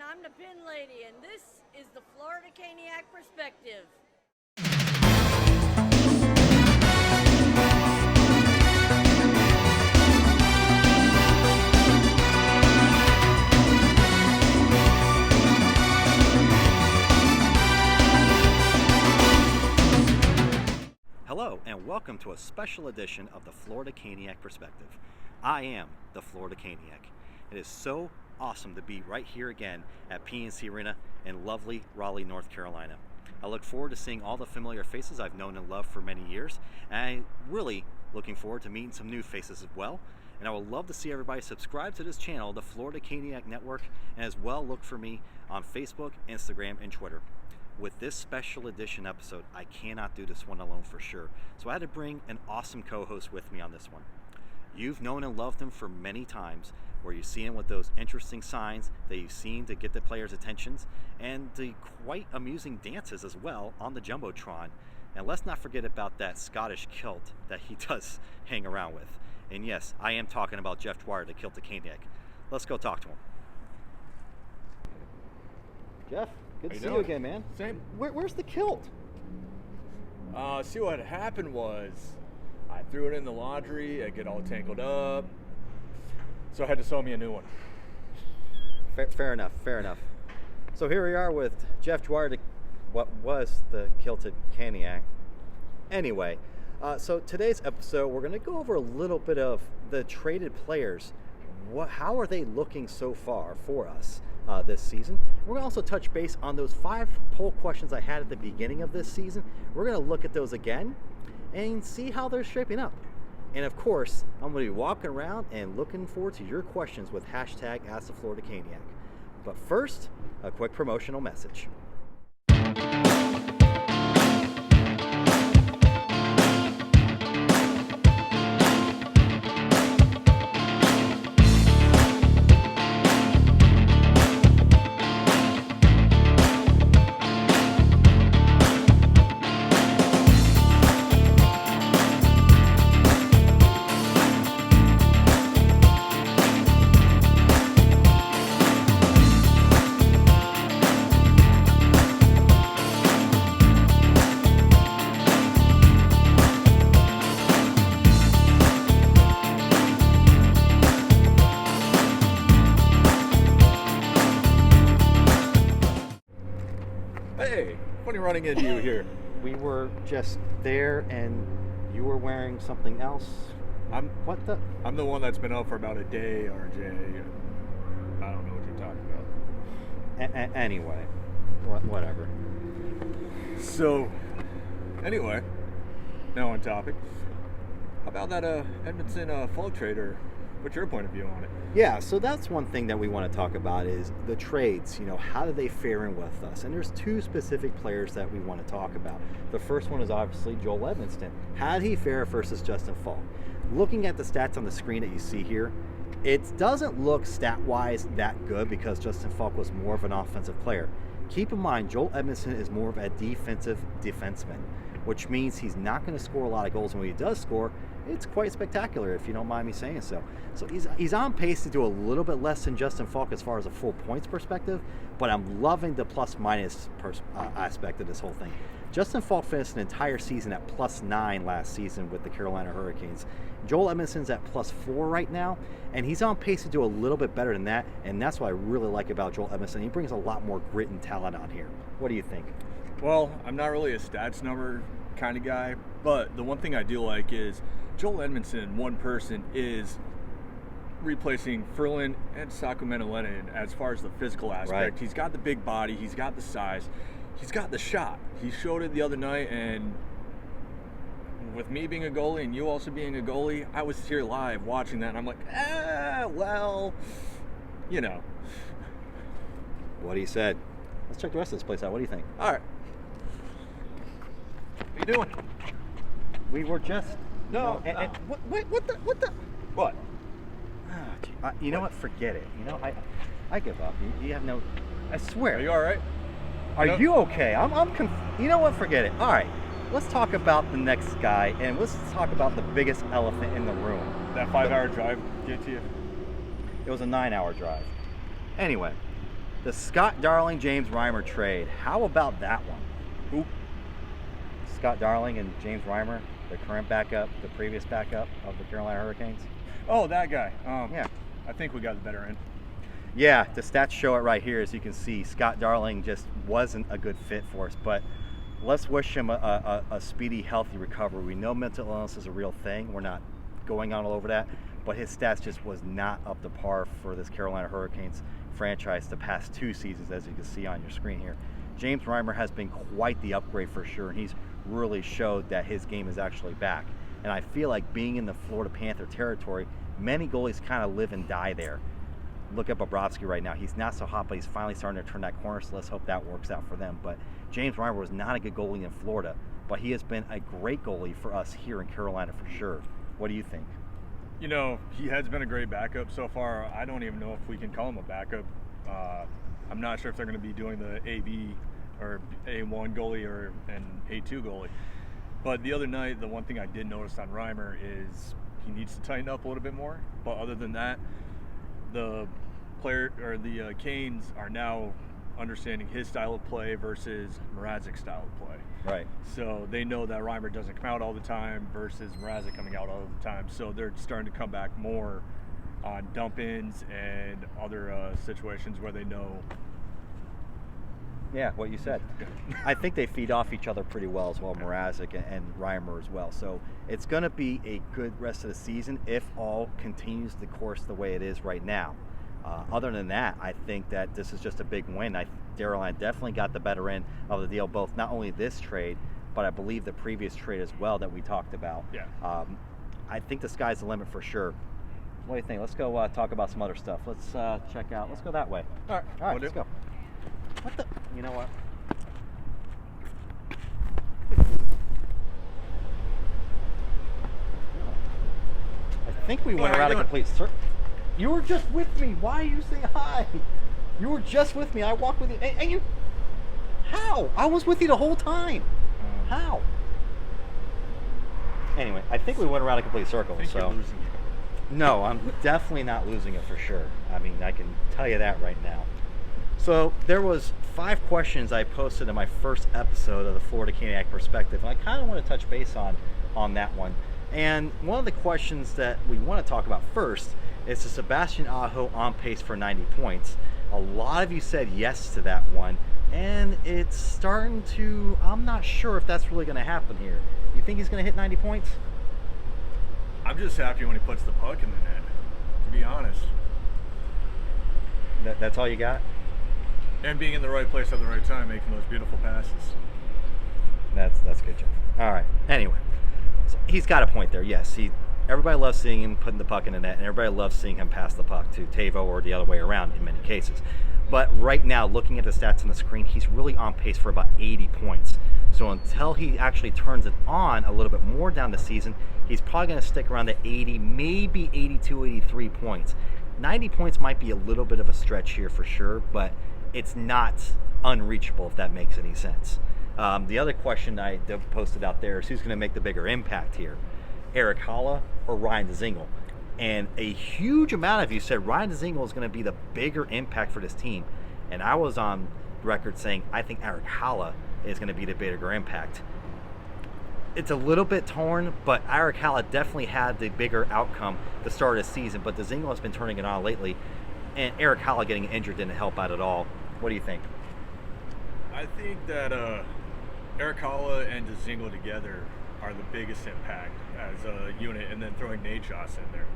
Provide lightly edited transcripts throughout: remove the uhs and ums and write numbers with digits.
I'm the Pin Lady, and this is the Florida Caniac Perspective. Hello and welcome to a special edition of the Florida Caniac Perspective. I am the Florida Caniac. It is so awesome to be right here again at PNC Arena in lovely Raleigh, North Carolina. I look forward to seeing all the familiar faces I've known and loved for many years, and I'm really looking forward to meeting some new faces as well. And I would love to see everybody subscribe to this channel, the Florida Caniac Network, and as well look for me on Facebook, Instagram, and Twitter. With this special edition episode, I cannot do this one alone for sure, so I had to bring an awesome co-host with me on this one. You've known and loved him for many times, where you see him with those interesting signs that you've seen to get the players' attentions, and the quite amusing dances as well on the Jumbotron. And let's not forget about that Scottish kilt that he does hang around with. And yes, I am talking about Jeff Dwyer, the Kilt of Caniac. Let's go talk to him. Jeff? Good to see you again, man. Same. Where's the kilt? See what happened was I threw it in the laundry, it get all tangled up, so I had to sew me a new one. Fair enough. So here we are with Jeff Dwyer, what was the Kilted Caniac. Anyway, so today's episode, we're going to go over a little bit of the traded players. How are they looking so far for us this season? We're going to also touch base on those 5 poll questions I had at the beginning of this season. We're going to look at those again and see how they're shaping up. And of course, I'm going to be walking around and looking forward to your questions with hashtag #AskTheFloridaCaniac. But first, a quick promotional message. Hey, funny running into you here. We were just there and you were wearing something else. I'm What the one that's been out for about a day, RJ. I don't know what you're talking about. Anyway, whatever. So, anyway, now on topic. How about that Edmondson Fall trader? What's your point of view on it? Yeah, so that's one thing that we want to talk about is the trades. How do they fare in with us? And there's 2 specific players that we want to talk about. The first one is obviously Joel Edmondson. How did he fare versus Justin Falk? Looking at the stats on the screen that you see here, it doesn't look stat-wise that good because Justin Falk was more of an offensive player. Keep in mind, Joel Edmondson is more of a defensive defenseman, which means he's not going to score a lot of goals. And when he does score, it's quite spectacular, if you don't mind me saying so. So he's on pace to do a little bit less than Justin Falk as far as a full points perspective, but I'm loving the plus-minus aspect of this whole thing. Justin Falk finished an entire season at +9 last season with the Carolina Hurricanes. Joel Edmondson's at +4 right now, and he's on pace to do a little bit better than that, and that's what I really like about Joel Edmondson. He brings a lot more grit and talent on here. What do you think? Well, I'm not really a stats number kind of guy, but the one thing I do like is Joel Edmondson, one person, is replacing Ferland and Sacramento Lennon as far as the physical aspect. Right. He's got the big body, he's got the size, he's got the shot. He showed it the other night, and with me being a goalie and you also being a goalie, I was here live watching that, and I'm like, well, What he said. Let's check the rest of this place out. What do you think? All right. What are you doing? We were just... No. What? You know what? Forget it. I give up. You have no... I swear. Are you all right? Are you okay? You know what? Forget it. All right. Let's talk about the next guy, and let's talk about the biggest elephant in the room. That 5-hour drive get to you? It was a 9-hour drive. Anyway, The Scott Darling, James Reimer trade. How about that one? Who? Scott Darling and James Reimer, the current backup, the previous backup of the Carolina Hurricanes. Oh, that guy. Yeah. I think we got the better end. Yeah, the stats show it right here. As you can see, Scott Darling just wasn't a good fit for us, but let's wish him a speedy, healthy recovery. We know mental illness is a real thing. We're not going on all over that, but his stats just was not up to par for this Carolina Hurricanes franchise the past 2 seasons, as you can see on your screen here. James Reimer has been quite the upgrade for sure, and he's really showed that his game is actually back. And I feel like being in the Florida Panther territory, many goalies kind of live and die there. Look at Bobrovsky right now. He's not so hot, but he's finally starting to turn that corner, so let's hope that works out for them. But James Reimer was not a good goalie in Florida, but he has been a great goalie for us here in Carolina for sure. What do you think? You know, he has been a great backup so far. I don't even know if we can call him a backup. I'm not sure if they're going to be doing the AB or A1 goalie or an A2 goalie. But the other night, the one thing I did notice on Reimer is he needs to tighten up a little bit more. But other than that, the Canes are now understanding his style of play versus Mrazek's style of play. Right. So they know that Reimer doesn't come out all the time versus Mrazek coming out all the time. So they're starting to come back more on dump-ins and other situations where they know. Yeah, what you said. I think they feed off each other pretty well as well, Mrazek and Reimer as well. So it's going to be a good rest of the season if all continues the course the way it is right now. Other than that, I think that this is just a big win. Carolina definitely got the better end of the deal, both not only this trade, but I believe the previous trade as well that we talked about. Yeah. I think the sky's the limit for sure. What do you think? Let's go talk about some other stuff. Let's check out. Let's go that way. All right, let's go. What the? You know what? I think we went around a complete circle. You were just with me. Why are you saying hi? You were just with me. I walked with you. And you... How? I was with you the whole time. How? Anyway, I think we went around a complete circle. I think so you're losing it. No, I'm definitely not losing it for sure. I mean, I can tell you that right now. So there was 5 questions I posted in my first episode of the Florida Caniac Perspective, and I kind of want to touch base on that one. And one of the questions that we want to talk about first is the Sebastian Aho on pace for 90 points. A lot of you said yes to that one, and it's starting to, I'm not sure if that's really going to happen here. You think he's going to hit 90 points? I'm just happy when he puts the puck in the net, to be honest. That's all you got? And being in the right place at the right time, making those beautiful passes. That's good, Jeff. All right. Anyway, so he's got a point there. Yes, everybody loves seeing him putting the puck in the net, and everybody loves seeing him pass the puck to Tavo or the other way around in many cases. But right now, looking at the stats on the screen, he's really on pace for about 80 points. So until he actually turns it on a little bit more down the season, he's probably going to stick around the 80, maybe 82, 83 points. 90 points might be a little bit of a stretch here for sure, but it's not unreachable, if that makes any sense. The other question I posted out there is who's going to make the bigger impact here, Eric Haula or Ryan Dzingel? And a huge amount of you said Ryan Dzingel is going to be the bigger impact for this team. And I was on record saying I think Eric Haula is going to be the bigger impact. It's a little bit torn, but Eric Haula definitely had the bigger outcome the start of the season. But Dzingel has been turning it on lately, and Eric Haula getting injured didn't help out at all. What do you think? I think that Eric Haula and Dzingel together are the biggest impact as a unit, and then throwing Nate Joss in there.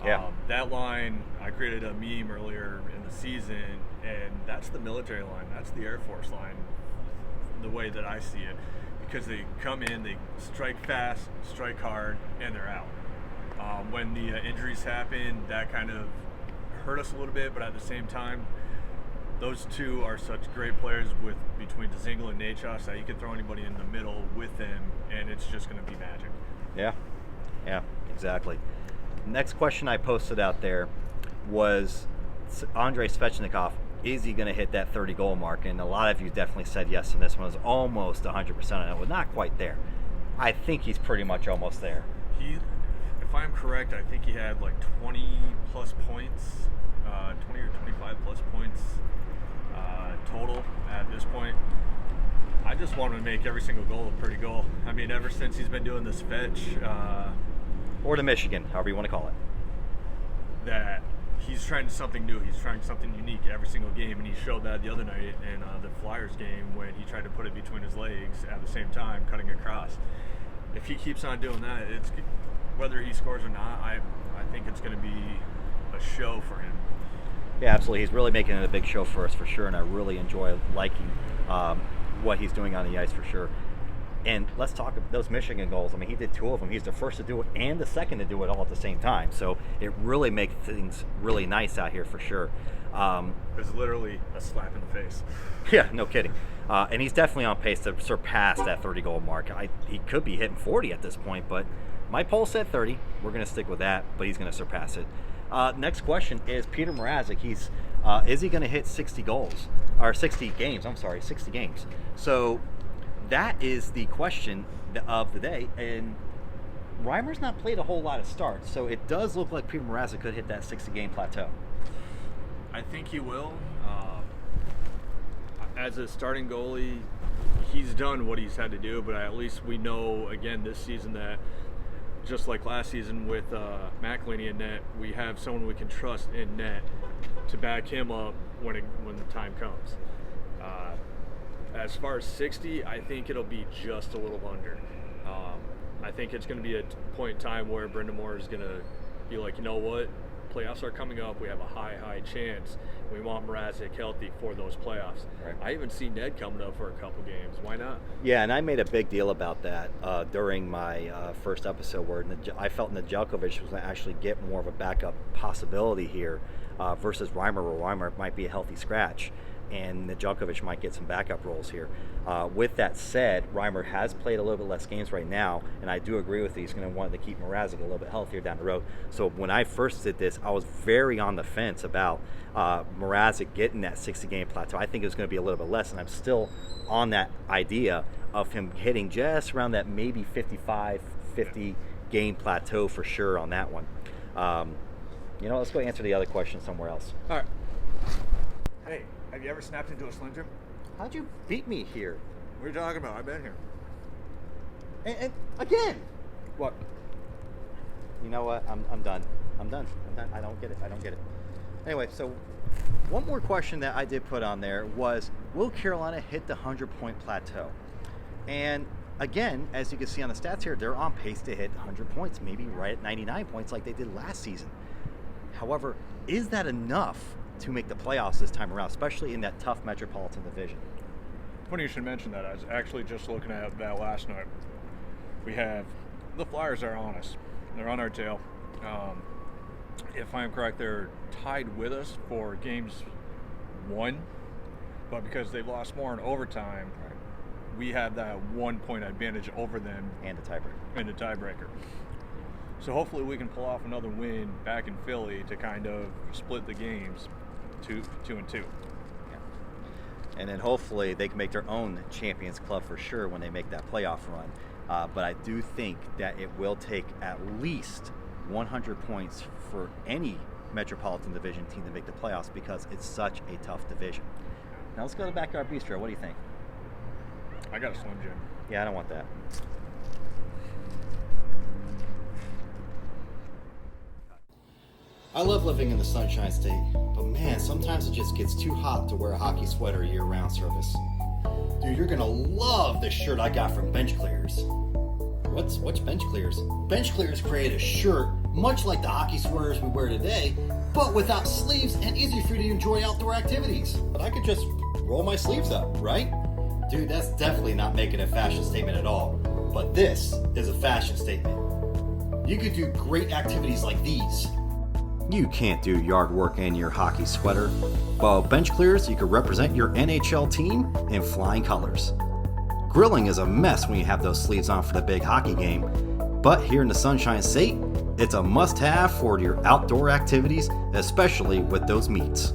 Yeah. That line, I created a meme earlier in the season, and that's the military line. That's the Air Force line, the way that I see it. Because they come in, they strike fast, strike hard, and they're out. When the injuries happen, that kind of hurt us a little bit, but at the same time, those two are such great players between Dzingel and Nachos that you can throw anybody in the middle with them, and it's just going to be magic. Yeah, exactly. Next question I posted out there was Andrei Svechnikov. Is he going to hit that 30-goal mark? And a lot of you definitely said yes, and this one was almost 100% on it. Well, not quite there. I think he's pretty much almost there. If I'm correct, I think he had like 20-plus points, 20 or 25-plus points just want him to make every single goal a pretty goal. I mean, ever since he's been doing this fetch, or the Michigan, however you want to call it, that he's trying something new. He's trying something unique every single game, and he showed that the other night in the Flyers game when he tried to put it between his legs at the same time, cutting across. If he keeps on doing that, it's whether he scores or not. I think it's going to be a show for him. Yeah, absolutely. He's really making it a big show for us for sure, and I really enjoy liking what he's doing on the ice for sure. And let's talk about those Michigan goals. I mean, he did 2 of them. He's the first to do it and the second to do it all at the same time. So it really makes things really nice out here for sure. It's literally a slap in the face. Yeah, no kidding. And he's definitely on pace to surpass that 30-goal mark. He could be hitting 40 at this point, but my poll said 30. We're going to stick with that, but he's going to surpass it. Next question is Peter Mrazek. Is he going to hit 60 goals? Or 60 games, I'm sorry, 60 games. So that is the question of the day. And Reimer's not played a whole lot of starts, so it does look like Peter Mrazek could hit that 60-game plateau. I think he will. As a starting goalie, he's done what he's had to do, but at least we know, again, this season that just like last season with McElhinney in net, we have someone we can trust in net to back him up when the time comes. As far as 60, I think it'll be just a little under. I think it's going to be a point in time where Brendan Moore is going to be like, you know what, playoffs are coming up. We have a high chance. We want Mrazek healthy for those playoffs. Right. I even see Ned coming up for a couple games. Why not? Yeah, and I made a big deal about that during my first episode where I felt Nedeljkovic was going to actually get more of a backup possibility here versus Reimer, where Reimer might be a healthy scratch, and Nedeljkovic might get some backup roles here. With that said, Reimer has played a little bit less games right now, and I do agree with you. He's going to want to keep Mrazek a little bit healthier down the road. So when I first did this, I was very on the fence about Mrazek getting that 60-game plateau. I think it was going to be a little bit less, and I'm still on that idea of him hitting just around that maybe 50-game plateau for sure on that one. Let's go answer the other question somewhere else. All right. Hey, have you ever snapped into a Slim Jim? How'd you beat me here? What are you talking about? I've been here. And again. What? You know what? I'm done. I don't get it. Anyway, so one more question that I did put on there was, will Carolina hit the 100-point plateau? And again, as you can see on the stats here, they're on pace to hit 100 points, maybe right at 99 points like they did last season. However, is that enough to make the playoffs this time around, especially in that tough Metropolitan Division? Funny you should mention that. I was actually just looking at that last night. We have the Flyers are on us. They're on our tail. If I'm correct, they're tied with us for games 1, but because they've lost more in overtime, Right. we have that 1-point advantage over them And a tiebreaker. in the tiebreaker. So hopefully we can pull off another win back in Philly to kind of split the games 2-2. Yeah. And then hopefully they can make their own Champions Club for sure when they make that playoff run. But I do think that it will take at least 100 points for any Metropolitan Division team to make the playoffs because it's such a tough division. Now let's go to Backyard Bistro. What do you think? I got a Slim Jim. Yeah, I don't want that. I love living in the Sunshine State, but man, sometimes it just gets too hot to wear a hockey sweater year-round service. Dude, you're gonna love this shirt I got from Bench Clears. What's Bench Clears? Bench Clears created a shirt much like the hockey sweaters we wear today, but without sleeves and easy for you to enjoy outdoor activities. But I could just roll my sleeves up, right? Dude, that's definitely not making a fashion statement at all. But this is a fashion statement. You could do great activities like these. You can't do yard work in your hockey sweater. While Bench Clears, you can represent your NHL team in flying colors. Grilling is a mess when you have those sleeves on for the big hockey game, but here in the Sunshine State, it's a must-have for your outdoor activities, especially with those meats.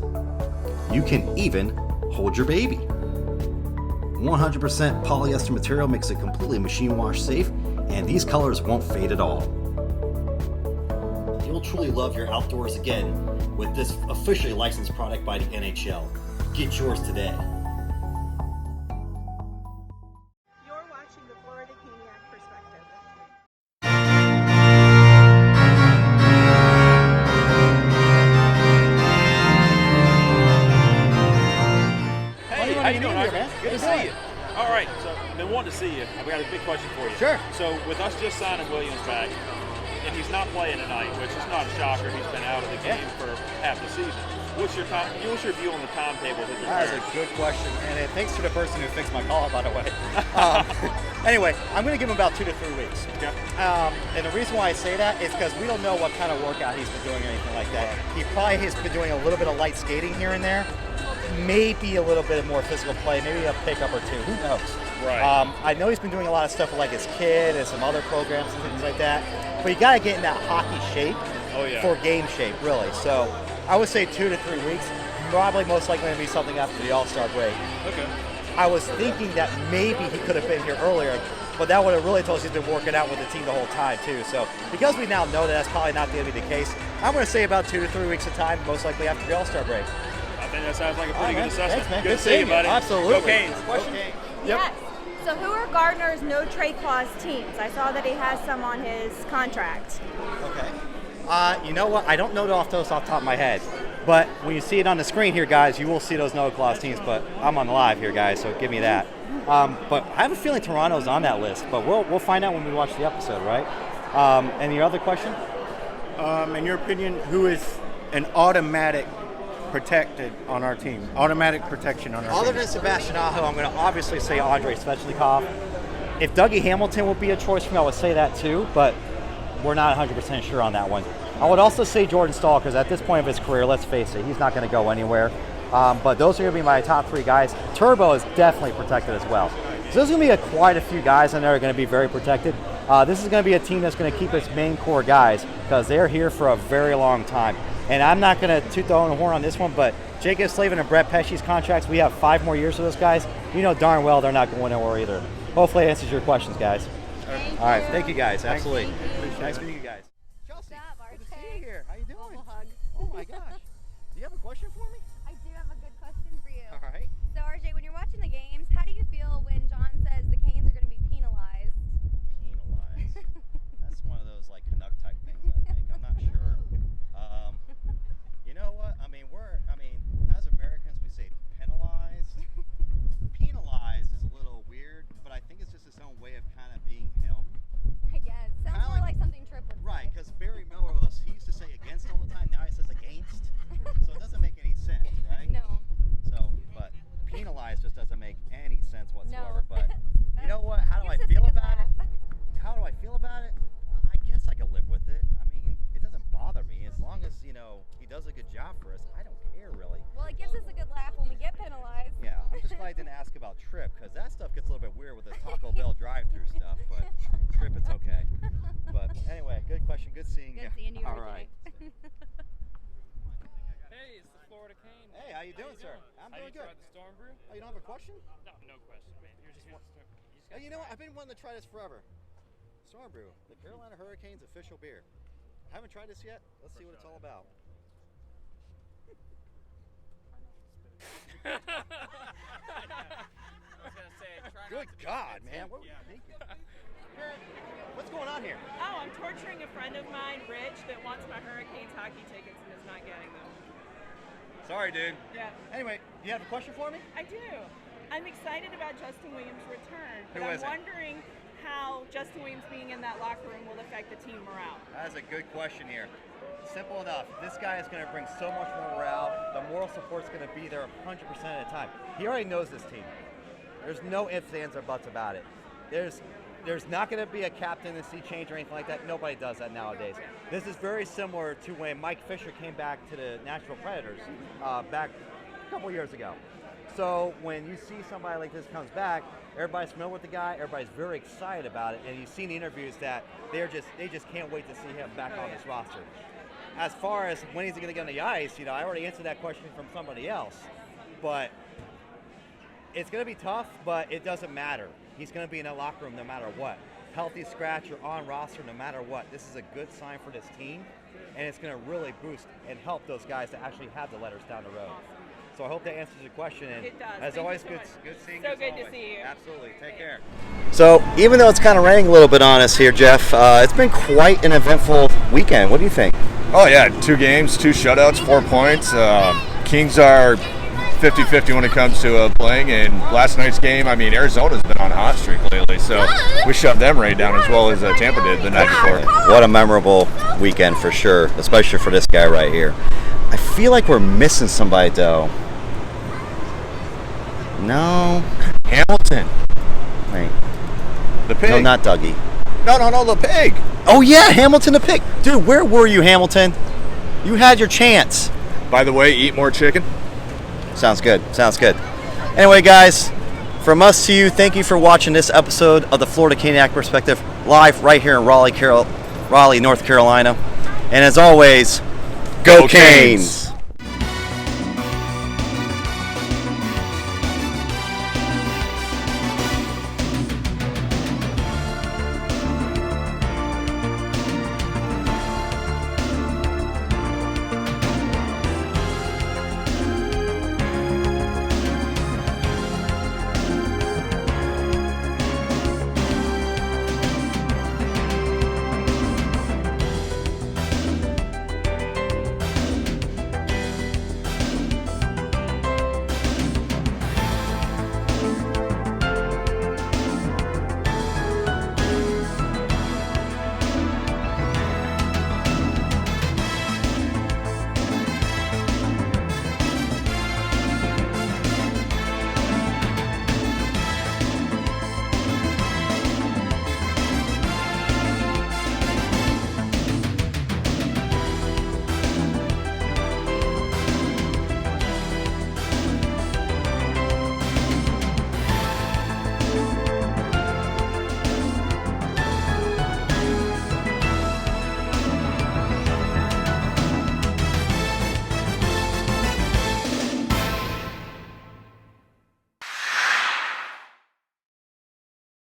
You can even hold your baby. 100% polyester material makes it completely machine wash safe, and these colors won't fade at all. You'll truly love your outdoors again with this officially licensed product by the NHL. Get yours today. wanted to see you. I've got a big question for you. Sure. So with us just signing Williams back, and he's not playing tonight, which is not a shocker. He's been out of the game for half the season. What's your view on the timetable? That is a good question, and thanks to the person who fixed my call, by the way. Anyway, I'm going to give him about 2 to 3 weeks. Okay. And the reason why I say that is because we don't know what kind of workout he's been doing or anything like that. He probably has been doing a little bit of light skating here and there, maybe a little bit of more physical play, maybe a pickup or two. Who knows? Right. I know he's been doing a lot of stuff with like his kid and some other programs and things like that, but you got to get in that hockey shape for game shape, really. So I would say 2 to 3 weeks, probably most likely going to be something after the All-Star break. Okay. I was thinking that maybe he could have been here earlier, but that would have really told us he's been working out with the team the whole time too. So because we now know that that's probably not going to be the case, I'm going to say about 2 to 3 weeks of time, most likely after the All-Star break. I think that sounds like a pretty good assessment. Thanks, man. Good to see you, buddy. Absolutely. Go Canes. Question? Yep. Yes. So who are Gardner's no trade clause teams? I saw that he has some on his contract. Okay. You know what? I don't know those off the top of my head. But when you see it on the screen here, guys, you will see those no clause teams. But I'm on live here, guys, so give me that. But I have a feeling Toronto's on that list. But we'll find out when we watch the episode, right? Any other question? In your opinion, who is an automatic protected on our team? Automatic protection on our team. Other than Sebastian Aho, I'm going to obviously say Andrei Svechnikov. If Dougie Hamilton would be a choice for me, I would say that too. But we're not 100% sure on that one. I would also say Jordan Stahl, because at this point of his career, let's face it, he's not going to go anywhere. But those are going to be my top 3 guys. Turbo is definitely protected as well. So there's going to be quite a few guys in there that are going to be very protected. This is going to be a team that's going to keep its main core guys because they're here for a very long time. And I'm not going to toot the own horn on this one, but Jacob Slavin and Brett Pesce's contracts, we have 5 more years with those guys. You know darn well they're not going nowhere either. Hopefully that answers your questions, guys. All right, thank you guys. Absolutely. Nice meeting you guys. Chelsea, good to see you here. How you doing? Hug. Oh my gosh. Do you have a question for me? I do have a good question for you. All right. So, RJ, when you're watching the games, how do you feel when John says the Canes are going to be penalized? Penalized. That's one of those like Canuck type things, I think. I'm not sure. You know what? As Americans, we say penalized. Penalized is a little weird, but I think it's just his own way of kind of being him. I guess. Sounds more like something Tripp would say. Right, because Barry Melrose, he used to say against all the time. Now he says against. So it doesn't make any sense, right? No. So, but penalized just doesn't make any sense whatsoever. No. But you know what? How do I Gives us a feel good about it? laugh. How do I feel about it? I guess I could live with it. I mean, it doesn't bother me as long as, he does a good job for us. I don't care really. Well, it gives us a good laugh when we get penalized. Yeah, I'm just glad I didn't ask about Tripp because that stuff gets a little bit weird with the Taco Bell drive-through stuff. But Tripp, it's okay. But anyway, good question. Good seeing you. Good seeing you, All RJ. right. Hey, it's the Florida Canes. Hey, how you doing, sir? I'm doing good. Tried the Storm Brew? Oh, you don't have a question? No, no question, man. You're just Oh, you know what? I've been wanting to try this forever. Storm Brew, the Carolina Hurricanes official beer. Haven't tried this yet. Let's see what it's all about. I was gonna say, try Good God, man. What's going on here? Oh, I'm torturing a friend of mine, Rich, that wants my Hurricanes hockey tickets and is not getting them. Sorry, dude. Yeah, Anyway, do you have a question for me? I do. I'm excited about Justin Williams' return, but Who I'm is it? wondering how Justin Williams being in that locker room will affect the team morale. That is a good question here. Simple enough. This guy is going to bring so much more morale. The moral support's going to be there 100% of the time. He already knows this team. There's no ifs, ands, or buts about it. There's not going to be a captaincy change or anything like that. Nobody does that nowadays. This is very similar to when Mike Fisher came back to the Nashville Predators back a couple years ago. So when you see somebody like this comes back, everybody's familiar with the guy, everybody's very excited about it, and you've seen the interviews that they just can't wait to see him back on this roster. As far as when he's going to get on the ice, I already answered that question from somebody else, but it's going to be tough, but it doesn't matter. He's going to be in that locker room no matter what. Healthy scratch or on roster no matter what. This is a good sign for this team, and it's going to really boost and help those guys to actually have the letters down the road. So I hope that answers your question. And It does. as Thank always, you so good much. seeing So you. good to see you. Absolutely. Take care. So even though it's kind of raining a little bit on us here, Jeff, it's been quite an eventful weekend. What do you think? Oh yeah, 2 games, 2 shutouts, 4 points. Kings are 50-50 when it comes to playing. And last night's game, I mean, Arizona's been on a hot streak lately, so we shut them right down as well as Tampa did the night before. What a memorable weekend for sure, especially for this guy right here. I feel like we're missing somebody though. No. Hamilton. Wait. The pig. No, not Dougie. No, the pig. Oh yeah, Hamilton the pig. Dude, where were you, Hamilton? You had your chance. By the way, eat more chicken. Sounds good. Sounds good. Anyway, guys, from us to you, thank you for watching this episode of the Florida Caniac Perspective live right here in Raleigh, North Carolina. And as always, go Canes!